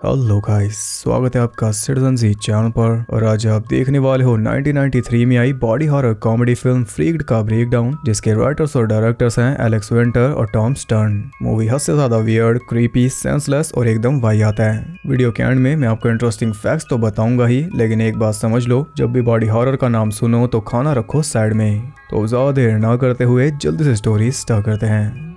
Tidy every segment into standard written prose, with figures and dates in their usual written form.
Hello guys, स्वागत है आपका सिटीजन जी चैनल पर। और आज आप देखने वाले हो 1993 में आई body horror comedy film freaked का ब्रेकडाउन, जिसके राइटर्स और डायरेक्टर्स हैं एलेक्स विंटर और टॉम स्टर्न। मूवी हद से ज्यादा वियर्ड, क्रीपी, सेंसलेस और एकदम वाहियात है। वीडियो के एंड में मैं आपको इंटरेस्टिंग फैक्ट्स तो बताऊंगा ही, लेकिन एक बात समझ लो, जब भी बॉडी हॉरर का नाम सुनो तो खाना रखो साइड में। तो ज्यादा देर ना करते हुए जल्दी से स्टोरी स्टार्ट करते हैं।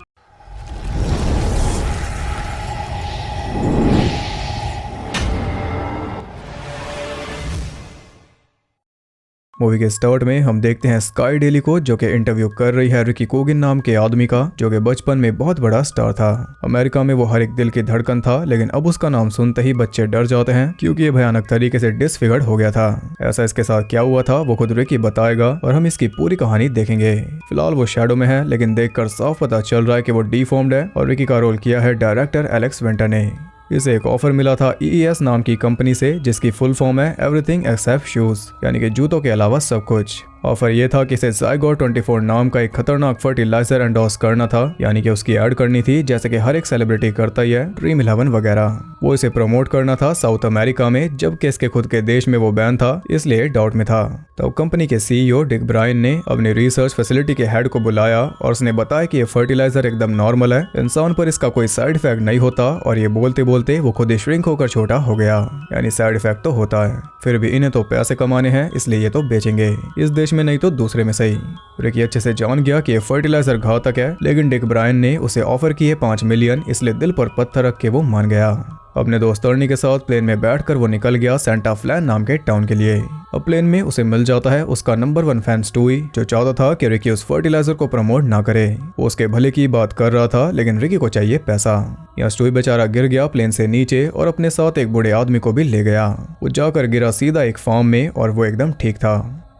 मूवी के स्टार्ट में हम देखते हैं स्काई डेली को, जो कि इंटरव्यू कर रही है रिकी कोगिन नाम के आदमी का, जो कि बचपन में बहुत बड़ा स्टार था। अमेरिका में वो हर एक दिल की धड़कन था, लेकिन अब उसका नाम सुनते ही बच्चे डर जाते हैं क्योंकि ये भयानक तरीके से डिसफिगर्ड हो गया था। ऐसा इसके साथ क्या हुआ था वो खुद रिकी बताएगा और हम इसकी पूरी कहानी देखेंगे। फिलहाल वो शैडो में है, लेकिन देखकर साफ पता चल रहा है कि वो डिफॉर्म्ड है और रिकी का रोल किया है डायरेक्टर एलेक्स विंटर ने। इसे एक ऑफर मिला था EES नाम की कंपनी से, जिसकी फुल फॉर्म है एवरीथिंग एक्सेप्ट शूज, यानी कि जूतों के अलावा सब कुछ। ऑफर ये था कि इसे ज़ायगोट 24 नाम का एक खतरनाक फर्टिलाइजर एंडोर्स करना था, यानी कि उसकी ऐड करनी थी, जैसे कि हर एक सेलिब्रिटी करता ही है, ड्रीम 11 वगैरह। वो इसे प्रमोट करना था साउथ अमेरिका में, जबकि इसके खुद के देश में वो बैन था, इसलिए डाउट में था। तब कंपनी के CEO डिक ब्रायन ने अपनी रिसर्च फैसिलिटी के हेड को बुलाया और उसने बताया कि ये फर्टिलाइजर एकदम नॉर्मल है, इंसान पर इसका कोई साइड इफेक्ट नहीं होता। और ये बोलते बोलते वो खुद ही श्रिंक होकर छोटा हो गया, यानी साइड इफेक्ट तो होता है, फिर भी इन्हें तो पैसे कमाने हैं, इसलिए ये तो बेचेंगे, इस देश में नहीं तो दूसरे में सही। रिकी अच्छे से जान गया कि ये फर्टिलाइजर घातक है, लेकिन डिक ब्रायन ने उसे ऑफर किए 5 मिलियन, इसलिए दिल पर पत्थर रख के वो मान गया। अपने दोस्त अर्नी के साथ प्लेन में बैठकर वो निकल गया सेंटा फ्लैन नाम के टाउन के लिए। अब प्लेन में उसे मिल जाता है उसका नंबर 1 फैन स्टूई, जो चाहता था कि रिकी उस फर्टिलाइजर को प्रमोट ना करे। वो उसके भले की बात कर रहा था, लेकिन रिकी को चाहिए पैसा। यहाँ स्टूई बेचारा गिर गया प्लेन से नीचे और अपने साथ एक बूढ़े आदमी को भी ले गया। वो जाकर गिरा सीधा एक फार्म में और वो एकदम ठीक था,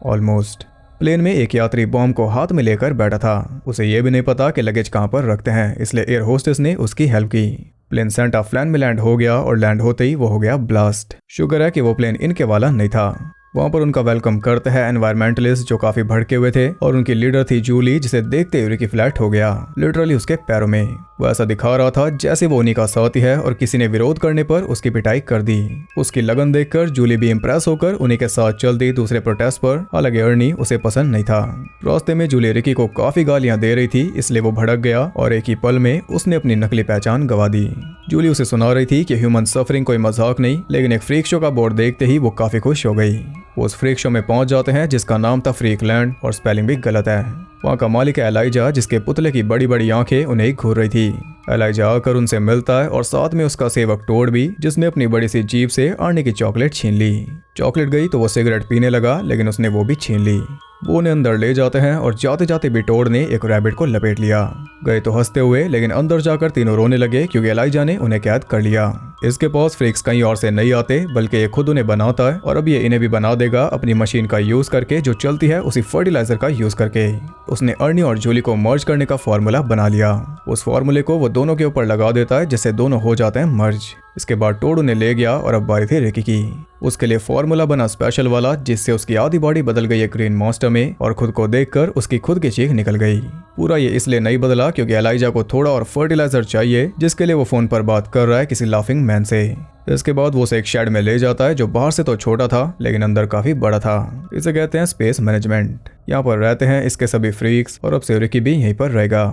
ऑलमोस्ट। प्लेन में एक यात्री बॉम्ब को हाथ में लेकर बैठा था। उसे ये भी नहीं पता कि लगेज कहाँ पर रखते हैं, इसलिए एयर होस्टेस ने उसकी हेल्प की। प्लेन सेंटा फ्लैन में लैंड हो गया और लैंड होते ही वो हो गया ब्लास्ट। शुक्र है कि वो प्लेन इनके वाला नहीं था। वहाँ पर उनका वेलकम करते हैं एनवायरमेंटलिस्ट, जो काफी भड़के हुए थे, और उनकी लीडर थी जूली, जिसे देखते हुए रिकी फ्लैट हो गया, लिटरली उसके पैरों में। वो ऐसा दिखा रहा था जैसे वो उन्हीं का साथी है और किसी ने विरोध करने पर उसकी पिटाई कर दी। उसकी लगन देखकर जूली भी इम्प्रेस होकर उन्हीं के साथ चल दी दूसरे प्रोटेस्ट पर। हालांकि अर्नी उसे पसंद नहीं था। रास्ते में जूली रिकी को काफी गालियां दे रही थी, इसलिए वो भड़क गया और एक ही पल में उसने अपनी नकली पहचान गवा दी। जूली उसे सुना रही थी कि ह्यूमन सफरिंग कोई मजाक नहीं, लेकिन एक फ्रीक शो का बोर्ड देखते ही वो काफी खुश हो गई। वो उस फ्रीक शो में पहुंच जाते हैं जिसका नाम था फ्रीक लैंड, और स्पेलिंग भी गलत है। वहाँ का मालिक है एलाइजा, जिसके पुतले की बड़ी बड़ी आंखें उन्हें घूर रही थी। एलाइजा आकर उनसे मिलता है और साथ में उसका सेवक टोड भी, जिसने अपनी बड़ी सी जीभ से अर्नी की चॉकलेट छीन ली। चॉकलेट गई तो वो सिगरेट पीने लगा, लेकिन उसने वो भी छीन ली। वो उन्हें अंदर ले जाते हैं और जाते जाते भी टोड ने एक रैबिट को लपेट लिया। गए तो हंसते हुए, लेकिन अंदर जाकर तीनों रोने लगे क्योंकि एलाइजा ने उन्हें कैद कर लिया। इसके पास फ्रीक्स कहीं और से नहीं आते, बल्कि ये खुद उन्हें बनाता है, और अब ये इन्हें भी बना देगा अपनी मशीन का यूज करके, जो चलती है उसी फर्टिलाइजर का यूज करके। उसने अर्नी और जूली को मर्ज करने का फॉर्मूला बना लिया। उस फॉर्मूले को वो दोनों के ऊपर लगा देता है, जिससे दोनों हो जाते हैं मर्ज। इसके बाद टोड उन्हें ले गया और अब बारी थी रिकी की। उसके लिए फॉर्मूला बना स्पेशल वाला, जिससे उसकी आधी बॉडी बदल गई है ग्रीन मॉन्स्टर में, और खुद को देखकर उसकी खुद की चीख निकल गई। पूरा ये इसलिए नहीं बदला क्योंकि एलाइजा को थोड़ा और फर्टिलाइजर चाहिए, जिसके लिए वो फोन पर बात कर रहा है किसी लाफिंग मैन से। इसके बाद वो उसे एक शेड में ले जाता है, जो बाहर से तो छोटा था लेकिन अंदर काफी बड़ा था। इसे कहते हैं स्पेस मैनेजमेंट। यहाँ पर रहते हैं इसके सभी फ्रीक्स, और अब से रिकी भी यहीं पर रहेगा।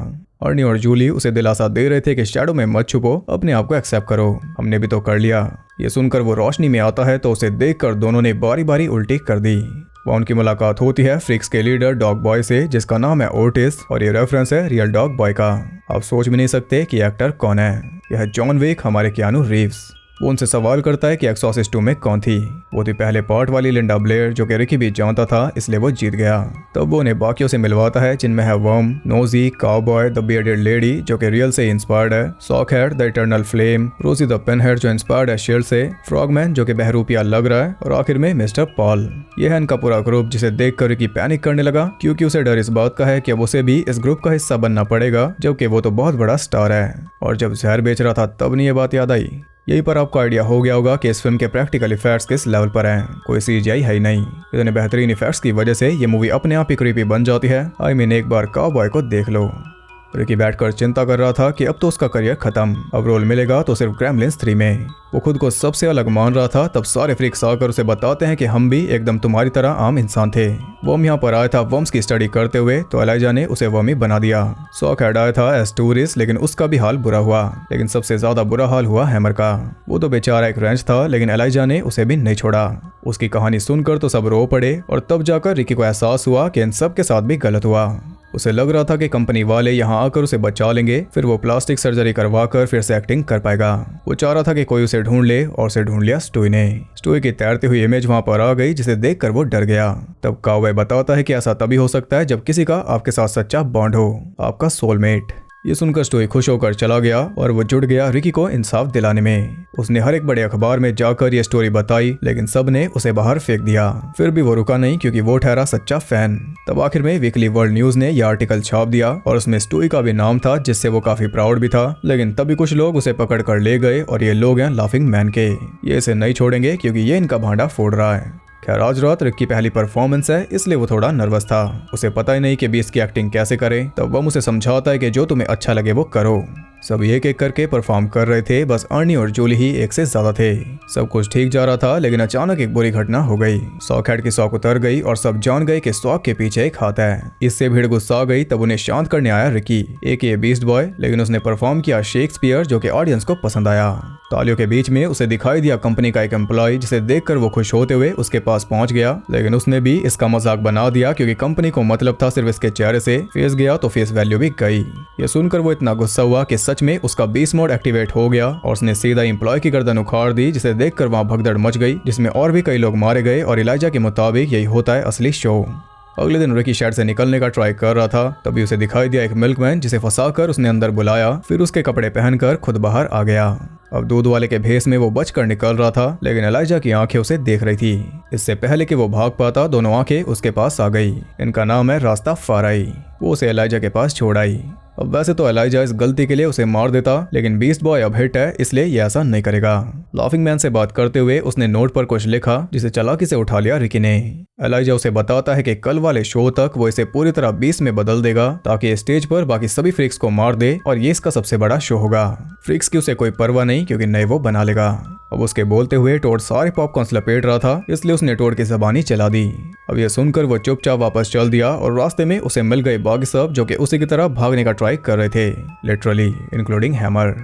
अर्नी और जूली उसे दिलासा दे रहे थे कि शैडो में मत छुपो, अपने आप को एक्सेप्ट करो, हमने भी तो कर लिया। ये सुनकर वो रोशनी में आता है तो उसे देखकर दोनों ने बारी बारी उल्टी कर दी। वहाँ उनकी मुलाकात होती है फ्रीक्स के लीडर डॉग बॉय से, जिसका नाम है ओटिस, और ये रेफरेंस है रियल डॉग बॉय का। आप सोच भी नहीं सकते कि एक्टर कौन है। यह है जॉन विक, हमारे कियानू रीव्स। वो उनसे सवाल करता है कि एक्सॉर्सिस्ट 2 में कौन थी। वो थी पहले पार्ट वाली लिंडा ब्लेयर, जो कि रिकी भी जानता था, इसलिए वो जीत गया। तब वो उन्हें बाकियों से मिलवाता है, जिनमें है worm, nosy, cowboy, the bearded lady, जो कि रियल से इंस्पायर्ड है, सॉकहेड, द इटर्नल फ्लेम, रोजी द पेनहेड, जो इंस्पायर्ड है शील्ड से, फ्रॉगमैन, जो कि बहरूपिया लग रहा है, और आखिर में मिस्टर पॉल। यह है इनका पूरा ग्रुप, जिसे देखकर रिकी पैनिक करने लगा, क्योंकि उसे डर इस बात का है कि अब उसे भी इस ग्रुप का हिस्सा बनना पड़ेगा, जबकि वो तो बहुत बड़ा स्टार है। और जब जहर बेच रहा था तब नहीं ये बात याद आई। यहीं पर आपको आइडिया हो गया होगा कि इस फिल्म के प्रैक्टिकल इफेक्ट्स किस लेवल पर हैं। कोई CGI है ही नहीं। इतने बेहतरीन इफेक्ट्स की वजह से ये मूवी अपने आप ही क्रीपी बन जाती है। एक बार काउबॉय को देख लो। रिकी बैठकर चिंता कर रहा था कि अब तो उसका करियर खत्म, अब रोल मिलेगा तो सिर्फ ग्रैमलिन्स 3 में। वो खुद को सबसे अलग मान रहा था। तब सारे फ्रीक्स आकर उसे बताते हैं कि हम भी एकदम तुम्हारी तरह आम इंसान थे। वर्म यहाँ पर आया था वर्म्स की स्टडी करते हुए, तो एलाइजा ने उसे वर्मी बना दिया। सॉकहेड आया था एज टूरिस्ट, लेकिन उसका भी हाल बुरा हुआ। लेकिन सबसे ज्यादा बुरा हाल हुआ हैमर का। वो तो बेचारा एक रेंच था, लेकिन एलाइजा ने उसे भी नहीं छोड़ा। उसकी कहानी सुनकर तो सब रो पड़े और तब जाकर रिकी को एहसास हुआ कि इन सब के साथ भी गलत हुआ। उसे लग रहा था कि कंपनी वाले यहाँ आकर उसे बचा लेंगे, फिर वो प्लास्टिक सर्जरी करवा कर फिर से एक्टिंग कर पाएगा। वो चाह रहा था कि कोई उसे ढूंढ ले, और उसे ढूंढ लिया स्टूई ने। स्टूई की तैरती हुई इमेज वहां पर आ गई, जिसे देखकर वो डर गया। तब काउबॉय बताता है कि ऐसा तभी हो सकता है जब किसी का आपके साथ सच्चा बॉन्ड हो, आपका सोलमेट। ये सुनकर स्टोई खुश होकर चला गया और वो जुट गया रिकी को इंसाफ दिलाने में। उसने हर एक बड़े अखबार में जाकर ये स्टोरी बताई, लेकिन सब ने उसे बाहर फेंक दिया। फिर भी वो रुका नहीं, क्योंकि वो ठहरा सच्चा फैन। तब आखिर में वीकली वर्ल्ड न्यूज ने यह आर्टिकल छाप दिया और उसमें स्टोई का भी नाम था, जिससे वो काफी प्राउड भी था। लेकिन तभी कुछ लोग उसे पकड़ कर ले गए, और ये लोग हैं लाफिंग मैन के। ये इसे नहीं छोड़ेंगे क्योंकि ये इनका भांडा फोड़ रहा है। खैर, आज रात रिक की पहली परफॉर्मेंस है, इसलिए वो थोड़ा नर्वस था। उसे पता ही नहीं कि बीस्ट की एक्टिंग कैसे करे। तब वो उसे समझाता है कि जो तुम्हें अच्छा लगे वो करो। सब एक एक करके परफॉर्म कर रहे थे, बस अर्नी और जूली ही एक से ज्यादा थे। सब कुछ ठीक जा रहा था, लेकिन अचानक एक बुरी घटना हो गई। सॉकहेड की सॉक उतर गई और सब जान गए कि सॉक के पीछे एक हाथ है। इससे भीड़ गुस्सा आ गई। तब उन्हें शांत करने आया रिकी, एक ये बीस्ट बॉय, लेकिन उसने परफॉर्म किया शेक्सपियर, जो कि ऑडियंस को पसंद आया। तालियों के बीच में उसे दिखाई दिया कंपनी का एक एम्प्लॉय, जिसे देखकर वो खुश होते हुए उसके पास पहुंच गया। लेकिन उसने भी इसका मजाक बना दिया, क्योंकि कंपनी को मतलब था सिर्फ इसके चेहरे से। फेस गया तो फेस वैल्यू भी गई। ये सुनकर वो इतना गुस्सा हुआ कि सच में उसका बीस्ट मोड एक्टिवेट हो गया और उसने सीधा एम्प्लॉय की गर्दन उखाड़ दी, जिसे देखकर वहां भगदड़ मच गई, जिसमें और भी कई लोग मारे गए। और इलाइजा के मुताबिक यही होता है असली शो। अगले दिन रिकी शेड से निकलने का ट्राई कर रहा था, तभी उसे दिखाई दिया एक मिल्कमैन, जिसे फंसाकर उसने अंदर बुलाया। फिर उसके कपड़े पहनकर खुद बाहर आ गया। अब दूध वाले के भेस में वो बचकर निकल रहा था, लेकिन एलाइजा की आंखें उसे देख रही थी। इससे पहले कि वो भाग पाता, दोनों आंखें उसके पास आ गई। इनका नाम है रास्ता फाराई। वो उसे एलाइजा के पास छोड़ आई। अब वैसे तो एलाइजा इस गलती के लिए उसे मार देता, लेकिन बीस्ट बॉय अब हिट है, इसलिए ये ऐसा नहीं करेगा। लाफिंग मैन से बात करते हुए उसने नोट पर कुछ लिखा, जिसे चालाकी से उठा लिया रिकी ने। एलाइजा उसे बताता है कि कल वाले शो तक वो इसे पूरी तरह बीस्ट में बदल देगा, ताकि स्टेज पर बाकी सभी फ्रीक्स को मार दे, और ये इसका सबसे बड़ा शो होगा। फ्रीक्स की उसे कोई परवाह नहीं, क्योंकि नए वो बना लेगा। अब उसके बोलते हुए टोड सारे पॉपकॉर्न्स लपेट रहा था, इसलिए उसने टोड की ज़बानी चला दी। अब यह सुनकर वो चुपचाप वापस चल दिया, और रास्ते में उसे मिल गए बाकी सब, जो कि उसी की तरह भागने का ट्राई कर रहे थे, लिटरली इंक्लूडिंग हैमर।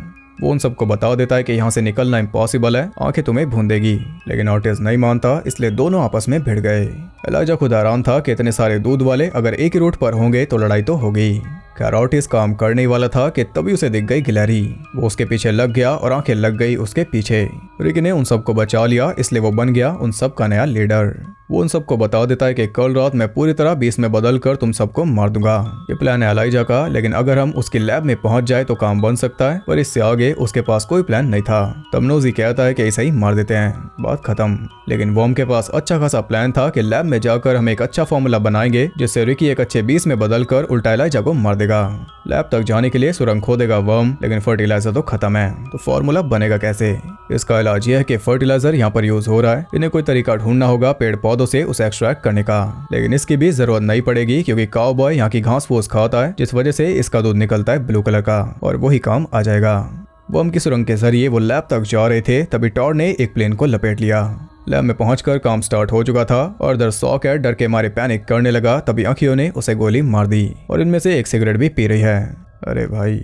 वो उन सबको बता देता है कि यहाँ से निकलना इम्पॉसिबल है, आंखें तुम्हें भूंदेगी। लेकिन ऑर्टिस नहीं मानता, इसलिए दोनों आपस में भिड़ गए। एलाइजा खुद हैरान था कि इतने सारे दूध वाले अगर एक ही रूट पर होंगे तो लड़ाई तो होगी। खैर, ऑर्टिस काम करने वाला था कि तभी उसे दिख गई गिलैरी। वो उसके पीछे लग गया और आंखें लग गई उसके पीछे। रिकी ने उन सबको बचा लिया, इसलिए वो बन गया उन सब का नया लीडर। वो उन सबको बता देता है कि कल रात मैं पूरी तरह बीस्ट में बदल कर तुम सबको मार दूंगा। ये प्लान है एलाइजा का, लेकिन अगर हम उसकी लैब में पहुंच जाए तो काम बन सकता है, पर इससे आगे उसके पास कोई प्लान नहीं था। तब नोजी कहता है कि इसे ही मार देते हैं, बात खत्म। लेकिन वर्म के पास अच्छा खासा प्लान था कि लैब में जाकर हम एक अच्छा फॉर्मूला बनाएंगे, जिससे रिकी एक अच्छे बीस्ट में बदल कर उल्टा एलाइजा को मार देगा। लैब तक जाने के लिए सुरंग खोदेगा वर्म, लेकिन फर्टिलाइजर तो खत्म है, तो फॉर्मूला बनेगा कैसे? इसका इलाज यह है कि फर्टिलाइजर यहाँ पर यूज हो रहा है, इन्हें कोई तरीका ढूंढना होगा पेड़ पौधों से उसे एक्सट्रैक्ट करने का। लेकिन इसकी भी जरूरत नहीं पड़ेगी, क्योंकि काउबॉय यहाँ की घास फूस खाता है, जिस वजह से इसका दूध निकलता है ब्लू कलर का, और वही काम आ जाएगा। वर्म की सुरंग के जरिए वो लैब तक जा रहे थे, तभी टॉड ने एक प्लेन को लपेट लिया। लैब में पहुंचकर काम स्टार्ट हो चुका था, और इधर सॉकहेड डर के मारे पैनिक करने लगा। तभी आंखियों ने उसे गोली मार दी, और इनमें से एक सिगरेट भी पी रही है। अरे भाई,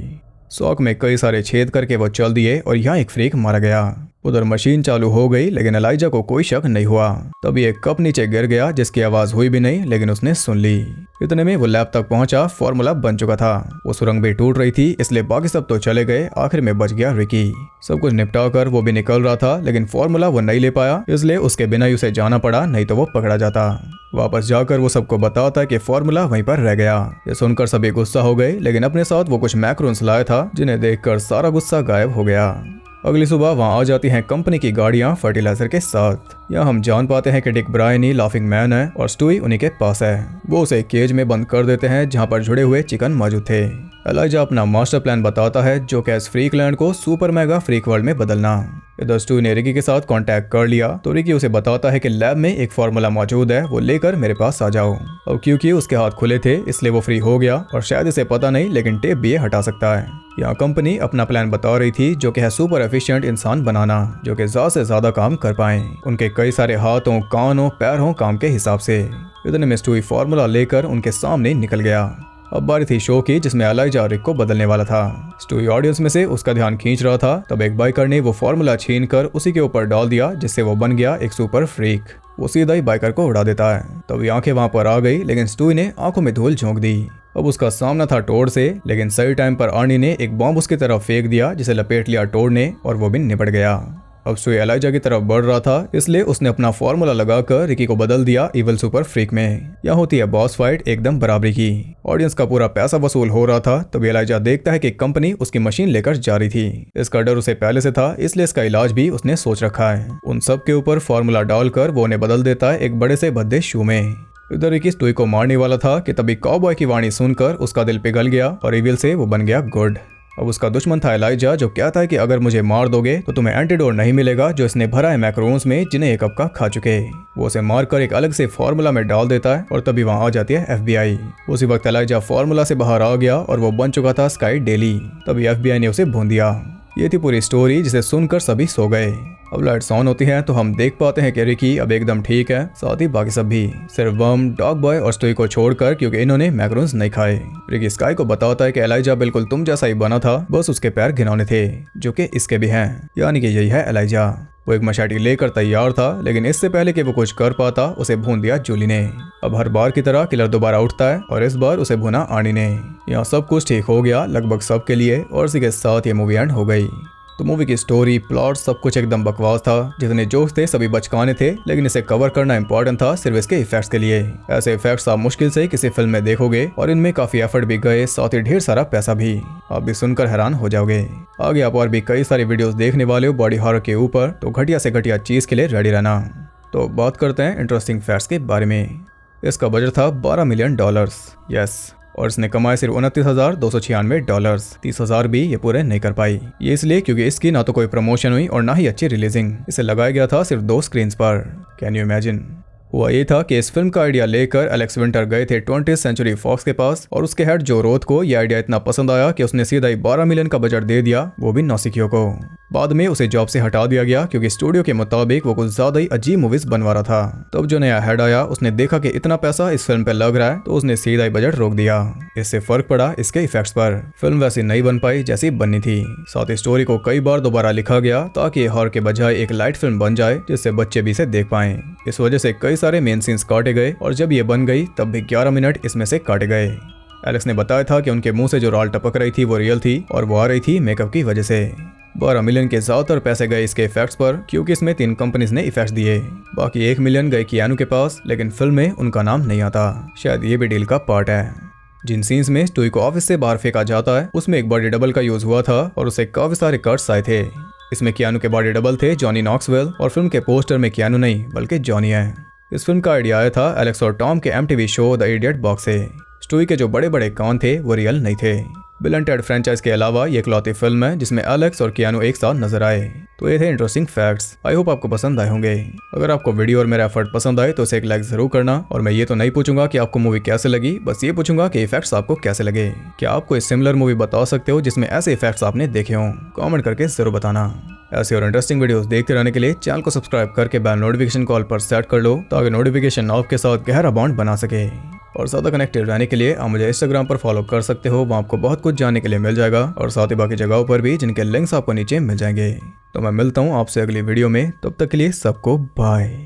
सॉक में कई सारे छेद करके वो चल दिए, और यहाँ एक फ्रीक मारा गया। उधर मशीन चालू हो गई, लेकिन एलाइजा को कोई शक नहीं हुआ। तभी एक कप नीचे गिर गया, जिसकी आवाज हुई भी नहीं, लेकिन उसने सुन ली। इतने में वो लैब तक पहुंचा, फॉर्मूला बन चुका था। वो सुरंग भी टूट रही थी, इसलिए बाकी सब तो चले गए, आखिर में बच गया रिकी। सब कुछ निपटा कर वो भी निकल रहा था, लेकिन फॉर्मूला वो नहीं ले पाया, इसलिए उसके बिना ही उसे जाना पड़ा, नहीं तो वो पकड़ा जाता। वापस जाकर वो सबको बताता है कि फॉर्मूला वहीं पर रह गया। ये सुनकर सभी गुस्सा हो गए, लेकिन अपने साथ वो कुछ मैक्रोन्स लाया था, जिन्हें देखकर सारा गुस्सा गायब हो गया। अगली सुबह वहां आ जाती हैं कंपनी की गाड़ियां फर्टिलाइजर के साथ। यहाँ हम जान पाते हैं कि डिक ब्रायन ही लाफिंग मैन है, और स्टूई उन्हीं के पास है। वो उसे केज में बंद कर देते हैं, जहाँ पर जुड़े हुए चिकन मौजूद थे। एलाइजा अपना मास्टर प्लान बताता है जो कि इस फ्रीक लैंड को सुपर मेगा फ्रीक वर्ल्ड में बदलना। इधर स्टू ने रिकी के साथ कांटेक्ट कर लिया तो रिकी उसे बताता है कि लैब में एक फार्मूला मौजूद है, वो लेकर मेरे पास आ जाओ। और क्योंकि उसके हाथ खुले थे इसलिए वो फ्री हो गया और शायद इसे पता नहीं लेकिन टेप भी ये हटा सकता है। यहाँ कंपनी अपना प्लान बता रही थी जो कि है सुपर एफिशिएंट इंसान बनाना जो कि ज्यादा से ज्यादा काम कर पाए, उनके कई सारे हाथों कानों पैरों काम के हिसाब से। इतने में स्टू फार्मूला लेकर उनके सामने निकल गया। अब बारी थी शो की जिसमें एलाइजा रिक को बदलने वाला था। स्टू ऑडियंस में से उसका ध्यान खींच रहा था, तब एक बाइकर ने वो फार्मूला छीनकर उसी के ऊपर डाल दिया जिससे वो बन गया एक सुपर फ्रीक। वो सीधा ही बाइकर को उड़ा देता है। तब आंखें वहां पर आ गई लेकिन स्टू ने आंखों में धूल झोंक दी। अब उसका सामना था टोड से, लेकिन सही टाइम पर आर्नी ने एक बॉम्ब उसकी तरफ फेंक दिया जिसे लपेट लिया टोड ने और वो भी निपट गया। अब स्टू एलाइजा की तरफ बढ़ रहा था इसलिए उसने अपना फार्मूला लगाकर रिकी को बदल दिया इवल सुपर फ्रीक में। यहाँ होती है बॉस फाइट एकदम बराबरी की। ऑडियंस का पूरा पैसा वसूल हो रहा था तब एलाइजा देखता है कि कंपनी उसकी मशीन लेकर जा रही थी। इसका डर उसे पहले से था इसलिए इसका इलाज भी उसने सोच रखा है। उन सब के ऊपर फार्मूला डालकर वो उन्हें बदल देता है एक बड़े से भद्दे शू में। इधर रिकी स्टू को मारने वाला था कि तभी काउबॉय की वाणी सुनकर उसका दिल पिघल गया और इविल से वो बन गया गुड। अब उसका दुश्मन था एलाइजा जो कहता है कि अगर मुझे मार दोगे तो तुम्हें एंटीडोट नहीं मिलेगा जो इसने भरा है मैक्रोन्स में जिन्हें एक कप का खा चुके। वो उसे मारकर एक अलग से फार्मूला में डाल देता है और तभी वहां आ जाती है FBI। उसी वक्त एलाइजा फार्मूला से बाहर आ गया और वो बन चुका था स्काई डेली। तभी FBI ने उसे भून दिया। ये थी पूरी स्टोरी जिसे सुनकर सभी सो गए। अब लाइट्स ऑन होती हैं तो हम देख पाते हैं कि रिकी अब एकदम ठीक है, साथ ही बाकी सब भी, सिर्फ बम, डॉग बॉय और स्टोई को छोड़कर क्योंकि इन्होंने मैक्रोन्स नहीं खाए। रिकी स्काई को बताता है कि एलाइजा बिल्कुल तुम जैसा ही बना था, बस उसके पैर घिनौने थे जो कि इसके भी हैं, यानी कि यही है एलाइजा। वो एक मशाटी लेकर तैयार था लेकिन इससे पहले कि वो कुछ कर पाता उसे भून दिया जूली ने। अब हर बार की तरह किलर दोबारा उठता है और इस बार उसे भुना आर्नी ने। यहाँ सब कुछ ठीक हो गया लगभग सबके लिए और इसी के साथ ये मूवी एंड हो गई। तो मूवी की स्टोरी, प्लॉट सब कुछ एकदम बकवास था। जितने जोक्स थे सभी बचकाने थे, लेकिन इसे कवर करना इंपॉर्टेंट था सिर्फ इसके इफेक्ट्स के लिए। ऐसे इफेक्ट्स आप मुश्किल से किसी फिल्म में देखोगे और इनमें काफी एफर्ट भी गए, साथ ही ढेर सारा पैसा भी। आप भी सुनकर हैरान हो जाओगे। आगे आप और भी कई सारी वीडियोस देखने वाले हो बॉडी हॉरर के ऊपर, तो घटिया से घटिया चीज के लिए रेडी रहना। तो बात करते हैं इंटरेस्टिंग फैक्ट्स के बारे में। इसका बजट था $12 मिलियन। यस, और इसने कमाए सिर्फ $29,296। 30,000 भी ये पूरे नहीं कर पाई। ये इसलिए क्योंकि इसकी ना तो कोई प्रमोशन हुई और ना ही अच्छी रिलीजिंग। इसे लगाया गया था सिर्फ 2 स्क्रीन्स पर। Can you imagine. हुआ ये था कि इस फिल्म का आइडिया लेकर एलेक्स विंटर गए थे 20th सेंचुरी फॉक्स के पास और उसके हेड जो रोथ को यह आइडिया इतना पसंद आया कि उसने सीधा ही 12 मिलियन का बजट दे दिया, वो भी नौसिखियों को। बाद में उसे जॉब से हटा दिया गया क्योंकि स्टूडियो के मुताबिक वो कुछ ज्यादा ही अजीब मूवीज बनवा रहा था। तब जो नया हेड आया उसने देखा कि इतना पैसा इस फिल्म पे लग रहा है तो उसने सीधा ही बजट रोक दिया। इससे फर्क पड़ा इसके इफेक्ट्स पर। फिल्म वैसी नहीं बन पाई जैसी बननी थी। साथ ही स्टोरी को कई बार दोबारा लिखा गया ताकि हॉरर के बजाय एक लाइट फिल्म बन जाए जिससे बच्चे भी इसे देख पाएं। इस वजह से कई सारे मेन सीन्स काटे गए और जब ये बन गई तब भी 11 मिनट इसमें से काटे गए। एलेक्स ने बताया था कि उनके मुंह से जो राल टपक रही थी वो रियल थी और वो आ रही थी मेकअप की वजह से। 12 मिलियन के ज्यादातर पैसे गए इसके इफेक्ट्स पर क्योंकि इसमें 3 कंपनीज ने इफेक्ट्स दिए। बाकी 1 मिलियन गए कियानू के पास, लेकिन फिल्म में उनका नाम नहीं आता। शायद ये भी डील का पार्ट है। जिन सीन्स में स्टूई को ऑफिस से बाहर फेंका जाता है उसमें एक बॉडी डबल का यूज हुआ था और उसे काफी सारे कट्स आए थे। इसमें कियानू के बॉडी डबल थे जॉनी नॉक्सवेल और फिल्म के पोस्टर में कियानू नहीं बल्कि जॉनी है। इस फिल्म का आइडिया आया था एलेक्स और टॉम के MTV show the idiot box से। स्टूई के जो बड़े बड़े कान थे वो रियल नहीं थे। बिल एंड टेड फ्रेंचाइज के अलावा ये इकलौती फिल्म है जिसमें एलेक्स और कियानू एक साथ नजर आए। तो ये थे इंटरेस्टिंग फैक्ट्स। आई होप आपको पसंद आए होंगे। अगर आपको वीडियो और मेरा एफर्ट पसंद आए तो इसे एक लाइक जरूर करना। और मैं ये तो नहीं पूछूंगा कि आपको मूवी कैसे लगी, बस ये पूछूंगा कि इफेक्ट्स आपको कैसे लगे। क्या आप कोई सिमिलर मूवी बता सकते हो जिसमें ऐसे इफेक्ट्स आपने देखे हों? कमेंट करके जरूर बताना। ऐसे और इंटरेस्टिंग वीडियोस देखते रहने के लिए चैनल को सब्सक्राइब करके बेल नोटिफिकेशन कॉल पर सेट कर लो ताकि नोटिफिकेशन ऑफ के साथ गहरा बॉन्ड बना सके। और ज़्यादा कनेक्टेड रहने के लिए आप मुझे इंस्टाग्राम पर फॉलो कर सकते हो, वहाँ आपको बहुत कुछ जानने के लिए मिल जाएगा और साथ ही बाकी जगहों पर भी जिनके लिंक्स आपको नीचे मिल जाएंगे। तो मैं मिलता हूँ आपसे अगली वीडियो में, तब तक के लिए सबको बाय।